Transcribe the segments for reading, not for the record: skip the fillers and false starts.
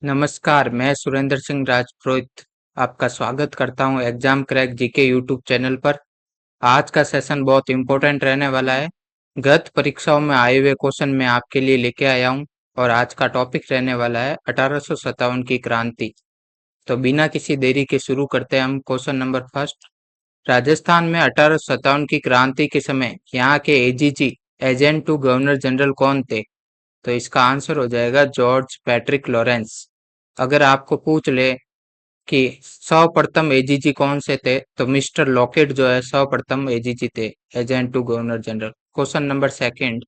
नमस्कार, मैं सुरेंद्र सिंह राजपुरोहित आपका स्वागत करता हूं exam crack GK YouTube channel पर। आज का सेशन बहुत इम्पोर्टेंट रहने वाला है। गत परीक्षाओं में आए हुए क्वेश्चन मैं आपके लिए लेके आया हूं और आज का टॉपिक रहने वाला है 1857 की क्रांति। तो बिना किसी देरी के शुरू करते हैं हम क्वेश्चन नंबर फर्स्ट। राजस्थान में 1857 की क्रांति के समय यहाँ के AGG agent to governor general कौन थे? तो इसका आंसर हो जाएगा जॉर्ज पैट्रिक लॉरेंस। अगर आपको पूछ ले कि सर्वप्रथम एजीजी कौन से थे, तो मिस्टर लॉकेट जो है सर्वप्रथम एजीजी थे, agent to governor general. Question number second.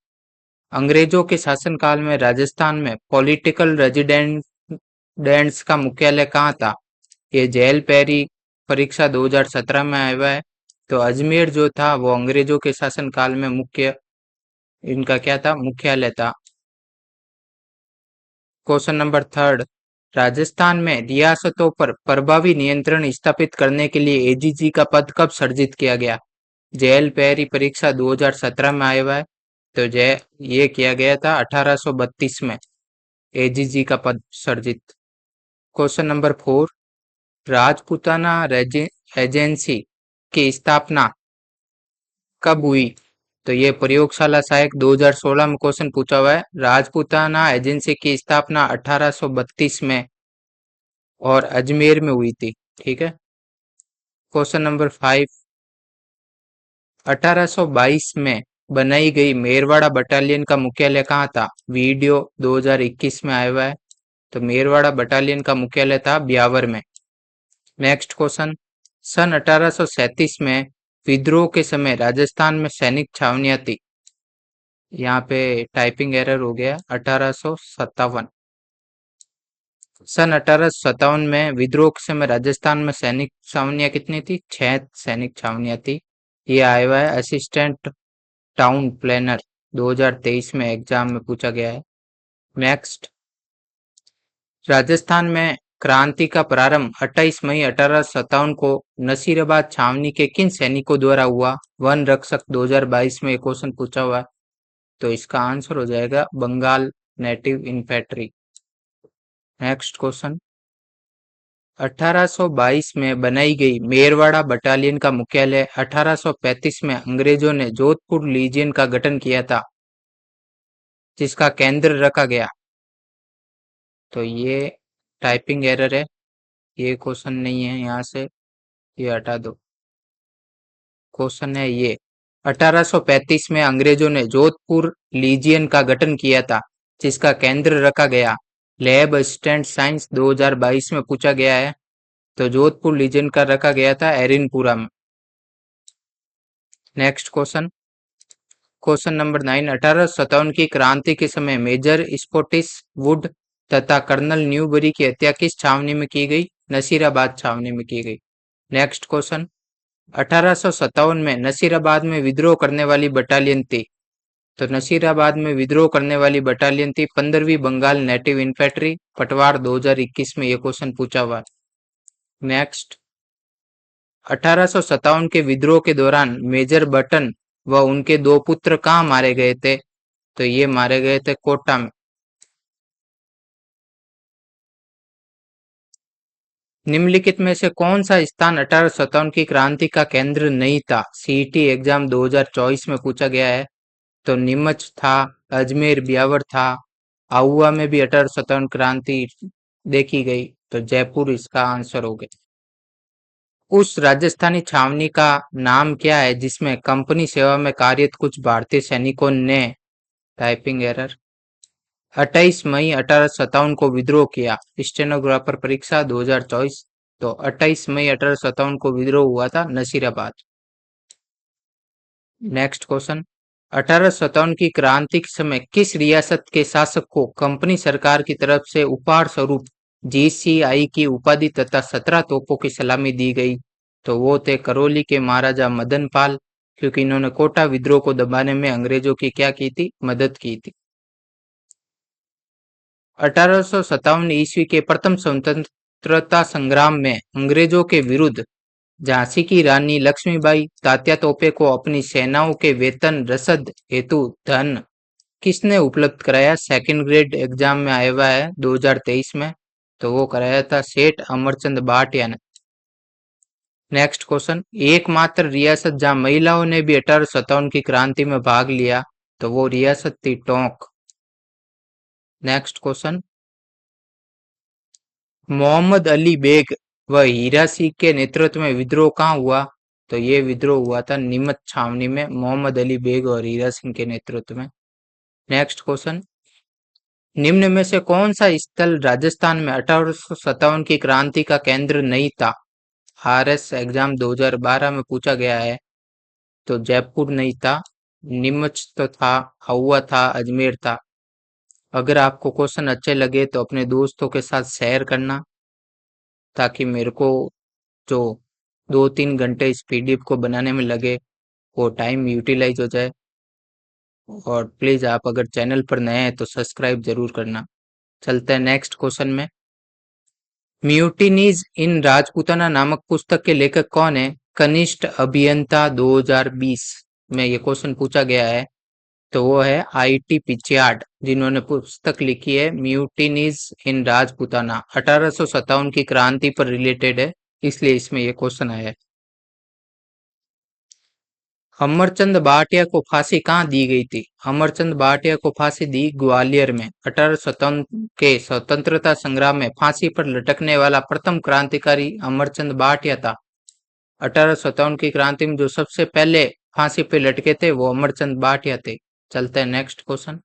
अंग्रेजों के शासनकाल में राजस्थान में पॉलिटिकल रेजिडेंट्स का मुख्यालय कहाँ था? ये जेल पैरी परीक्षा 2017 में आया हुआ है। तो अजमेर जो था वो अंग्रेजों के शासनकाल में इनका क्या था, मुख्यालय था। Question number third. राजस्थान में रियासतों पर प्रभावी नियंत्रण स्थापित करने के लिए एजीजी का पद कब सृजित किया गया? जेएल पैरी परीक्षा 2017 में आया हुआ है। तो ये किया गया था 1832 में एजीजी का पद सृजित। Question number four. Rajputana agency की स्थापना कब हुई? तो ये प्रयोगशाला सहायक 2016 में क्वेश्चन पूछा हुआ है। राजपूताना एजेंसी की स्थापना 1832 में और अजमेर में हुई थी। ठीक है। Question number five. 1822 में बनाई गई मेरवाड़ा बटालियन का मुख्यालय कहाँ था? वीडियो 2021 में आया हुआ है। तो मेरवाड़ा बटालियन का मुख्यालय था ब्यावर में। Next question. सन 1837 में विद्रोह के समय राजस्थान में सैनिक छावनियां थी। यहाँ पे टाइपिंग एरर हो गया, 1857। सन 1857 में विद्रोह के समय राजस्थान में सैनिक छावनियां कितनी थी? 6 सैनिक छावनियां थी। ये आया हुआ है असिस्टेंट टाउन प्लानर 2023 में एग्जाम में पूछा गया है। नेक्स्ट। राजस्थान में क्रांति का प्रारंभ 28 मई 1857 को नसीराबाद छावनी के किन सैनिकों द्वारा हुआ? वन रक्षक 2022 में क्वेश्चन पूछा हुआ है। तो इसका आंसर हो जाएगा Bengal native infantry. Next question. 1822 में बनाई गई मेरवाड़ा बटालियन का मुख्यालय 1835 में अंग्रेजों ने जोधपुर लीजियन का गठन किया था, जिसका केंद्र रखा गया। तो ये टाइपिंग एरर है, ये क्वेश्चन नहीं है, यहाँ से ये हटा दो। क्वेश्चन है ये 1835 में अंग्रेजों ने जोधपुर लीजियन का गठन किया था, जिसका केंद्र रखा गया। लैब असिस्टेंट साइंस 2022 में पूछा गया है। तो जोधपुर लीजियन का रखा गया था एरिनपुरा में। Next question. Question number 9। 1857 की क्रांति के समय मेजर स्कॉटिश वुड तथा कर्नल न्यूबरी की हत्या किस छावनी में की गई? नसीराबाद छावनी में की गई। Next question. 1857 में नसीराबाद में विद्रोह करने वाली बटालियन थी। तो नसीराबाद में विद्रोह करने वाली बटालियन थी 15वीं बंगाल नेटिव इन्फेंट्री। पटवार 2021 में यह क्वेश्चन पूछा हुआ। नेक्स्ट। 1857 के विद्रोह के दौरान मेजर बटन व उनके दो पुत्र कहाँ मारे गए थे? तो ये मारे गए थे कोटा में। निम्नलिखित में से कौन सा स्थान 1857 की क्रांति का केंद्र नहीं था? सीईटी एग्जाम 2024 में पूछा गया है। तो नीमच था, अजमेर ब्यावर था, आहुआ में भी 1857 क्रांति देखी गई। तो जयपुर इसका आंसर हो गया। उस राजस्थानी छावनी का नाम क्या है जिसमें कंपनी सेवा में कार्यरत कुछ भारतीय सैनिकों ने, टाइपिंग एरर, 28 मई 1857 को विद्रोह किया? स्टेनोग्राफर परीक्षा 2024। तो 28 मई 1857 को विद्रोह हुआ था नसीराबाद। Next question. 1857 की क्रांति के समय किस रियासत के शासक को कंपनी सरकार की तरफ से उपहार स्वरूप जीसीआई की उपाधि तथा 17 तोपों की सलामी दी गई? तो वो थे करौली के महाराजा मदन पाल, क्योंकि इन्होंने कोटा विद्रोह को दबाने में अंग्रेजों की क्या की थी? मदद की थी। 1857 ईस्वी के प्रथम स्वतंत्रता संग्राम में अंग्रेजों के विरुद्ध झांसी की रानी लक्ष्मीबाई तात्या तोपे को अपनी सेनाओं के वेतन रसद हेतु धन किसने उपलब्ध कराया? सेकंड ग्रेड एग्जाम में आया हुआ है 2023 में। तो वो कराया था सेठ अमरचंद भाटिया ने। नेक्स्ट क्वेश्चन, एकमात्र रियासत जहां महिलाओं ने भी 1857 की क्रांति में भाग लिया, तो वो रियासत थी टोंक। नेक्स्ट क्वेश्चन, मोहम्मद अली बेग व हीरा सिंह के नेतृत्व में विद्रोह कहाँ हुआ, तो ये विद्रोह हुआ था नीमच छावनी में, मोहम्मद अली बेग और हीरा सिंह के नेतृत्व में। नेक्स्ट क्वेश्चन, निम्न में से कौन सा स्थल राजस्थान में 1857 की क्रांति का केंद्र नहीं था? आरएस एग्जाम 2012 में पूछा गया है। तो जयपुर नहीं था, नीमच तो था, हुआ था, अजमेर था। अगर आपको क्वेश्चन अच्छे लगे तो अपने दोस्तों के साथ शेयर करना, ताकि मेरे को जो 2-3 घंटे इस पीडीएफ को बनाने में लगे वो टाइम यूटिलाइज हो जाए। और प्लीज आप अगर चैनल पर नए हैं तो सब्सक्राइब जरूर करना। चलते हैं नेक्स्ट क्वेश्चन में। म्यूटिनीज इन राजपूताना नामक पुस्तक के लेखक कौन है? कनिष्ठ अभियंता 2020 में ये क्वेश्चन पूछा गया है। तो वो है आईटी पिछाड़, जिन्होंने पुस्तक लिखी है म्यूटिनीज इन राजपूताना, 1857 की क्रांति पर रिलेटेड है, इसलिए इसमें ये क्वेश्चन आया है। अमरचंद भाटिया को फांसी कहाँ दी गई थी? अमरचंद भाटिया को फांसी दी ग्वालियर में। 1857 के स्वतंत्रता संग्राम में फांसी पर लटकने वाला प्रथम क्रांतिकारी अमरचंद भाटिया था। 1857 की क्रांति में जो सबसे पहले फांसी पे लटके थे वो अमरचंद भाटिया थे। चलते हैं नेक्स्ट क्वेश्चन।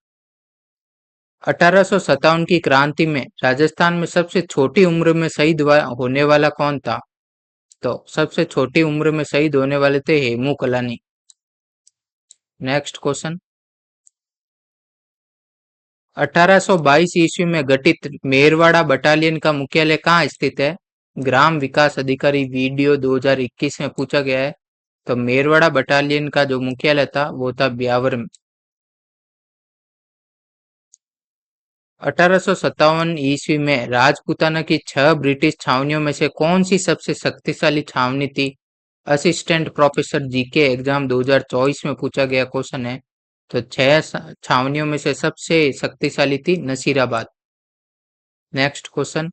1857 की क्रांति में राजस्थान में सबसे छोटी उम्र में शहीद होने वाला कौन था? तो सबसे छोटी उम्र में शहीद होने वाले थे हेमू कलानी। नेक्स्ट क्वेश्चन, 1822 ईस्वी में गठित मेरवाड़ा बटालियन का मुख्यालय कहाँ स्थित है? ग्राम विकास अधिकारी वीडियो 2021 में पूछा गया है। तो मेरवाड़ा बटालियन का जो मुख्यालय था वो था ब्यावर में। 1857 ईस्वी में राजपूताना की 6 ब्रिटिश छावनियों में से कौन सी सबसे शक्तिशाली छावनी थी? असिस्टेंट प्रोफेसर जीके एग्जाम 2024 में पूछा गया क्वेश्चन है। तो 6 छावनियों में से सबसे शक्तिशाली थी नसीराबाद। नेक्स्ट क्वेश्चन,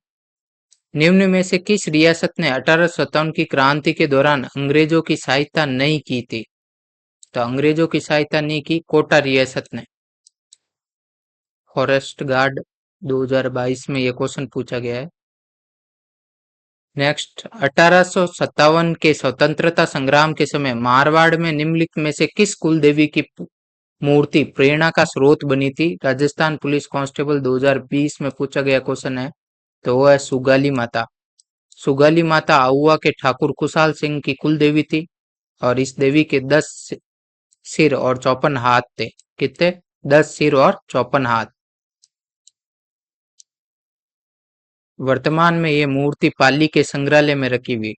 निम्न में से किस रियासत ने 1857 की क्रांति के दौरान अंग्रेजों की सहायता नहीं की थी? तो अंग्रेजों की सहायता नहीं की कोटा रियासत ने। फॉरेस्ट गार्ड 2022 में यह क्वेश्चन पूछा गया है। नेक्स्ट, 1857 के स्वतंत्रता संग्राम के समय मारवाड़ में निम्नलिखित में से किस कुल देवी की मूर्ति प्रेरणा का स्रोत बनी थी? राजस्थान पुलिस कांस्टेबल 2020 में पूछा गया क्वेश्चन है। तो वो है सुगाली माता। सुगाली माता आहुआ के ठाकुर कुशाल सिंह की कुल देवी थी और इस देवी के 10 सिर और 54 हाथ थे। कितने? 10 सिर और 54 हाथ। वर्तमान में ये मूर्ति पाली के संग्रहालय में रखी हुई।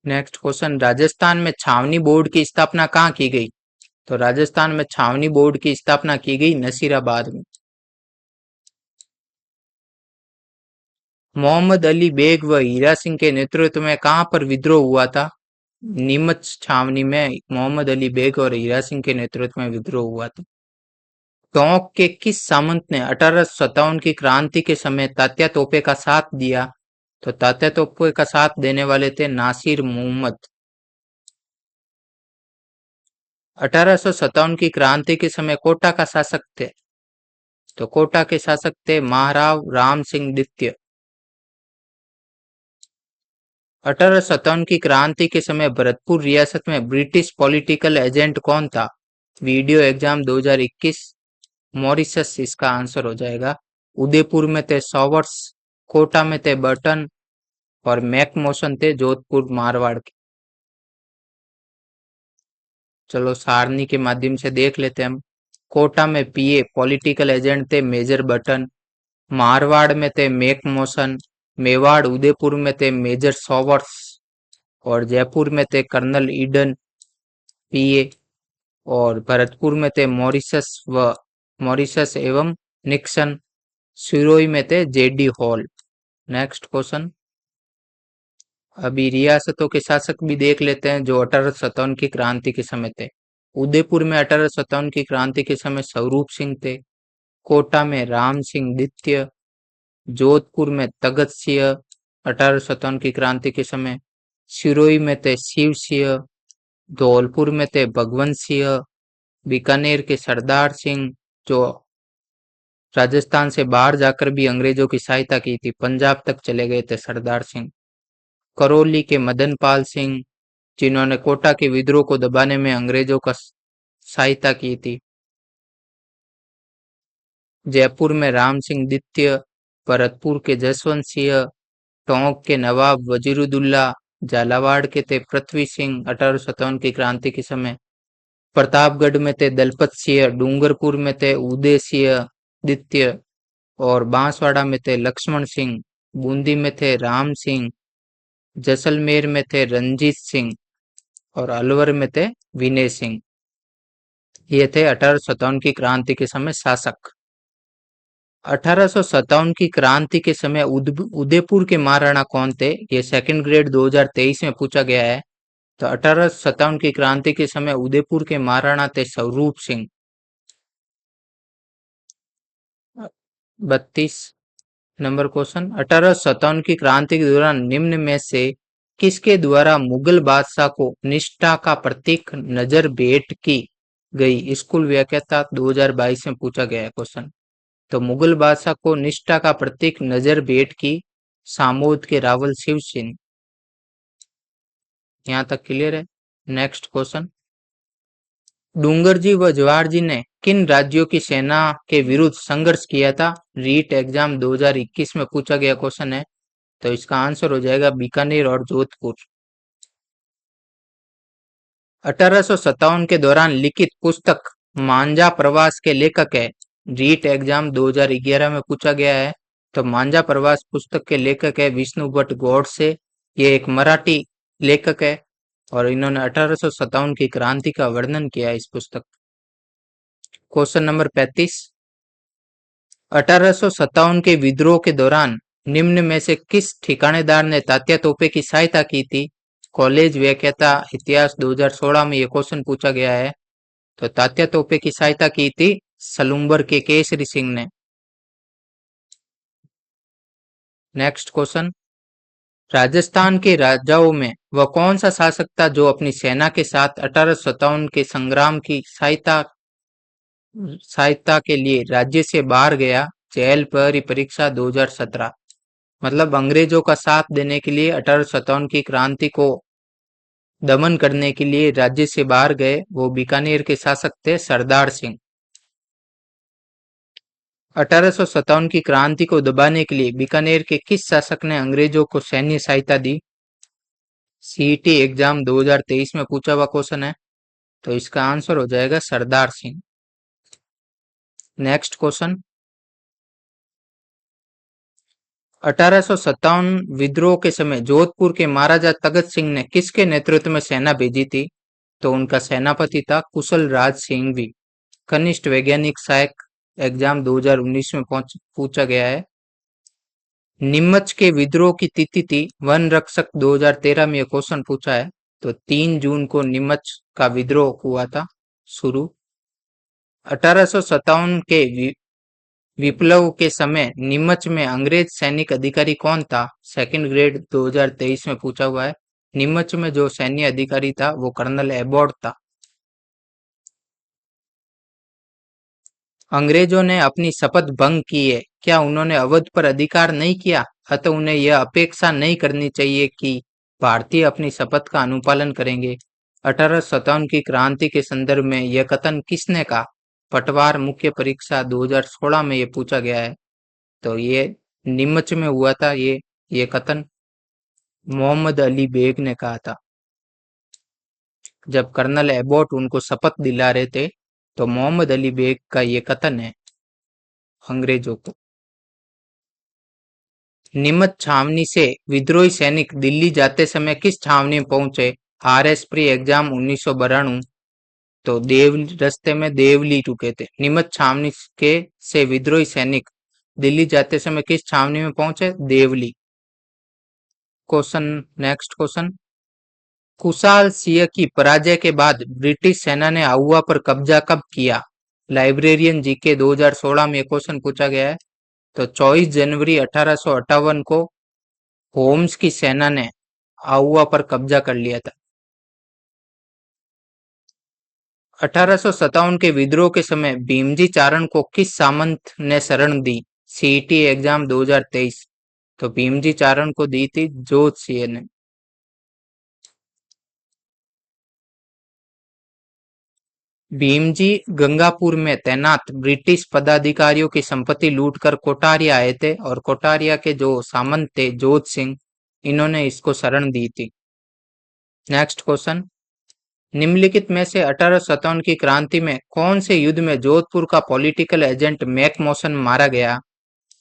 नेक्स्ट क्वेश्चन, राजस्थान में छावनी बोर्ड की स्थापना कहाँ की गई? तो राजस्थान में छावनी बोर्ड की स्थापना की गई नसीराबाद में। मोहम्मद अली बेग व हीरा सिंह के नेतृत्व में कहां पर विद्रोह हुआ था? नीमच छावनी में मोहम्मद अली बेग और हीरा सिंह के नेतृत्व में विद्रोह हुआ था। टोंक के किस सामंत ने 1857 की क्रांति के समय तात्या तोपे का साथ दिया? तो तात्या तोपे का साथ देने वाले थे नासिर मोहम्मद। 1857 की क्रांति के समय कोटा का शासक थे, तो कोटा के शासक थे महाराव राम सिंह द्वितीय। 1857 की क्रांति के समय भरतपुर रियासत में ब्रिटिश पॉलिटिकल एजेंट कौन था? वीडियो एग्जाम 2021, मॉरिशस इसका आंसर हो जाएगा। उदयपुर में थे सॉवर्स, कोटा में थे बर्टन और मैकमोसन थे जोधपुर मारवाड़ के। चलो सारणी के माध्यम से देख लेते हैं हम। कोटा में पीए पॉलिटिकल एजेंट थे मेजर बटन, मारवाड़ में थे मैकमोसन, मेवाड़ उदयपुर में थे मेजर सॉवर्स और जयपुर में थे कर्नल ईडन पीए और भरतपुर में थे मॉरिशस एवं निक्सन, सिरोही में थे जेडी हॉल। नेक्स्ट क्वेश्चन, अभी रियासतों के शासक भी देख लेते हैं जो 1857 की क्रांति के समय थे। उदयपुर में 1857 की क्रांति के समय स्वरूप सिंह थे, कोटा में राम सिंह द्वितीय, जोधपुर में तगत सिंह 1857 की क्रांति के समय, सिरोही में थे शिव सिंह, धौलपुर में थे भगवंत सिंह, बीकानेर के सरदार सिंह जो राजस्थान से बाहर जाकर भी अंग्रेजों की सहायता की थी, पंजाब तक चले गए थे सरदार सिंह, करौली के मदन पाल सिंह जिन्होंने कोटा के विद्रोह को दबाने में अंग्रेजों का सहायता की थी, जयपुर में राम सिंह द्वितीय, भरतपुर के जसवंत सिंह, टोंक के नवाब वजीरुद्दौला, झालावाड़ के थे पृथ्वी सिंह 1857 की क्रांति के समय, प्रतापगढ़ में थे दलपत सिंह, डूंगरपुर में थे उदय सिंह द्वितीय और बांसवाड़ा में थे लक्ष्मण सिंह, बूंदी में थे राम सिंह, जैसलमेर में थे रंजीत सिंह और अलवर में थे विनय सिंह। ये थे 1857 की क्रांति के समय शासक। 1857 की क्रांति के समय उदयपुर के महाराणा कौन थे? ये सेकंड ग्रेड 2023 में पूछा गया है। तो 1857 की क्रांति के समय उदयपुर के महाराणा थे स्वरूप सिंह। 32 नंबर क्वेश्चन, 1857 की क्रांति के दौरान निम्न में से किसके द्वारा मुगल बादशाह को निष्ठा का प्रतीक नजर भेंट की गई? स्कूल व्याख्याता 2022 में पूछा गया है क्वेश्चन। तो मुगल बादशाह को निष्ठा का प्रतीक नजर भेंट की सामोद के रावल शिव सिंह। यहाँ तक क्लियर है। नेक्स्ट क्वेश्चन, डूंगरजी व जवाहर जी ने किन राज्यों की सेना के विरुद्ध संघर्ष किया था? रीट एग्जाम 2021 में पूछा गया क्वेश्चन है। तो इसका आंसर हो जाएगा बीकानेर और जोधपुर। 1857 के दौरान लिखित पुस्तक मांझा प्रवास के लेखक है। रीट एग्जाम 2011 में पूछा गया है। तो मांझा प्रवास पुस्तक के लेखक है विष्णु भट्ट गोडसे। ये एक मराठी लेखक है और इन्होंने 1857 की क्रांति का वर्णन किया है इस पुस्तक। क्वेश्चन नंबर 35, 1857 के विद्रोह के दौरान निम्न में से किस ठिकानेदार ने तात्या तोपे की सहायता की थी? कॉलेज व्याख्याता इतिहास 2016 में ये क्वेश्चन पूछा गया है। तो तात्या तोपे की सहायता की थी सलूम्बर के केसरी सिंह ने। नेक्स्ट क्वेश्चन, राजस्थान के राजाओं में वह कौन सा शासक था जो अपनी सेना के साथ 1857 के संग्राम की सहायता के लिए राज्य से बाहर गया? जेल पर परीक्षा 2017। मतलब अंग्रेजों का साथ देने के लिए 1857 की क्रांति को दमन करने के लिए राज्य से बाहर गए वो बीकानेर के शासक थे सरदार सिंह। 1857 की क्रांति को दबाने के लिए बीकानेर के किस शासक ने अंग्रेजों को सैन्य सहायता दी? सीईटी एग्जाम 2023 में पूछा हुआ क्वेश्चन है। तो इसका आंसर हो जाएगा सरदार सिंह। नेक्स्ट क्वेश्चन, 1857 विद्रोह के समय जोधपुर के महाराजा तगत सिंह ने किसके नेतृत्व में सेना भेजी थी? तो उनका सेनापति था कुशल राज सिंघवी। कनिष्ठ वैज्ञानिक सहायक एग्जाम 2019 में पूछा गया है। नीमच के विद्रोह की तिथि थी वन रक्षक 2013 में यह क्वेश्चन पूछा है। तो 3 जून को नीमच का विद्रोह हुआ था शुरू। 1857 के विप्लव के समय नीमच में अंग्रेज सैनिक अधिकारी कौन था? सेकंड ग्रेड 2023 में पूछा हुआ है। नीमच में जो सैन्य अधिकारी था वो कर्नल एबॉट था। अंग्रेजों ने अपनी शपथ भंग की है, क्या उन्होंने अवध पर अधिकार नहीं किया? अतः उन्हें यह अपेक्षा नहीं करनी चाहिए कि भारतीय अपनी शपथ का अनुपालन करेंगे। 1857 की क्रांति के संदर्भ में यह कथन किसने कहा? पटवार मुख्य परीक्षा 2016 में ये पूछा गया है। तो ये नीमच में हुआ था ये कथन मोहम्मद अली बेग ने कहा था जब कर्नल एबॉट उनको शपथ दिला रहे थे। तो मोहम्मद अली बेग का ये कथन है अंग्रेजों को। नीमच छावनी से विद्रोही सैनिक दिल्ली जाते समय किस छावनी में पहुंचे? RS pre exam 1992। तो रास्ते में देवली रुके थे। नीमच छावनी के से विद्रोही सैनिक दिल्ली जाते समय किस छावनी में पहुंचे? देवली। नेक्स्ट क्वेश्चन, कुशाल सिंह की पराजय के बाद ब्रिटिश सेना ने आउवा पर कब्जा कब किया? लाइब्रेरियन जीके 2016 में क्वेश्चन पूछा गया है। तो 24 जनवरी 1858 को होम्स की सेना ने आउवा पर कब्जा कर लिया था। 1857 के विद्रोह के समय भीमजी चारण को किस सामंत ने शरण दी? CET exam 2023। तो भीमजी चारण को दी थी जोत सिंह ने। भीमजी गंगापुर में तैनात ब्रिटिश पदाधिकारियों की संपत्ति लूटकर कोटारिया आए थे और कोटारिया के जो सामंत थे जोत सिंह, इन्होंने इसको शरण दी थी। नेक्स्ट क्वेश्चन, निम्नलिखित में से 1857 की क्रांति में कौन से युद्ध में जोधपुर का पॉलिटिकल एजेंट मैकमोहन मारा गया?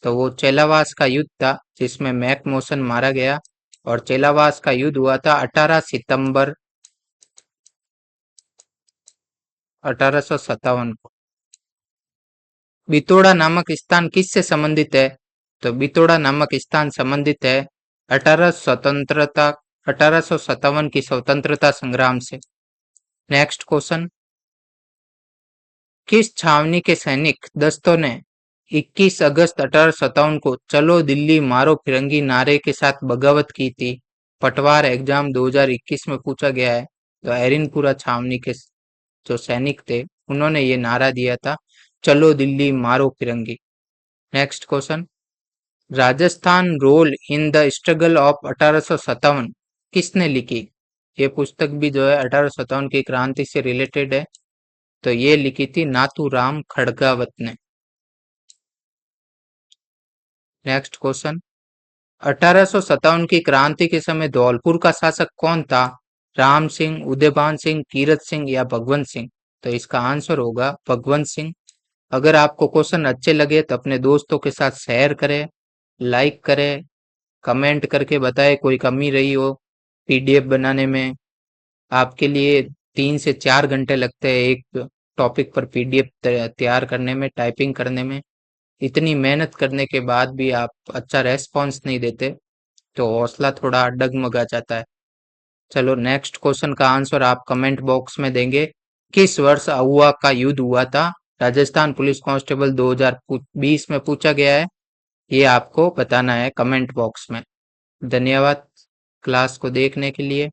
तो वो चेलावास का युद्ध था जिसमें मैकमोहन मारा गया और चेलावास का युद्ध हुआ था 18 सितंबर 1857 को। बितोड़ा नामक स्थान किससे संबंधित है? तो बितोड़ा नामक स्थान संबंधित है 1857 की स्वतंत्रता संग्राम से। नेक्स्ट क्वेश्चन, किस छावनी के सैनिक दस्तों ने 21 अगस्त 1857 को चलो दिल्ली मारो फिरंगी नारे के साथ बगावत की थी? पटवार एग्जाम 2021 में पूछा गया है। तो एरिनपुरा छावनी के जो सैनिक थे उन्होंने ये नारा दिया था, चलो दिल्ली मारो फिरंगी। Next question, Rajasthan role in the struggle of 1857 किसने लिखी? ये पुस्तक भी जो है 1857 की क्रांति से रिलेटेड है। तो ये लिखी थी नाथूराम खड़गावत ने। नेक्स्ट क्वेश्चन, 1857 की क्रांति के समय धौलपुर का शासक कौन था? राम सिंह, उदयभान सिंह, कीरत सिंह या भगवंत सिंह? तो इसका आंसर होगा भगवंत सिंह। अगर आपको क्वेश्चन अच्छे लगे तो अपने दोस्तों के साथ शेयर करें, लाइक करें, कमेंट करके बताएं कोई कमी रही हो पीडीएफ बनाने में। आपके लिए 3 से 4 घंटे लगते हैं एक टॉपिक पर पीडीएफ तैयार करने में, टाइपिंग करने में। इतनी मेहनत करने के बाद भी आप अच्छा रेस्पॉन्स नहीं देते तो हौसला थोड़ा डगमगा जाता है। चलो नेक्स्ट क्वेश्चन का आंसर आप कमेंट बॉक्स में देंगे। किस वर्ष आउवा का युद्ध हुआ था? राजस्थान पुलिस कांस्टेबल 2020 में पूछा गया है। ये आपको बताना है कमेंट बॉक्स में। धन्यवाद क्लास को देखने के लिए।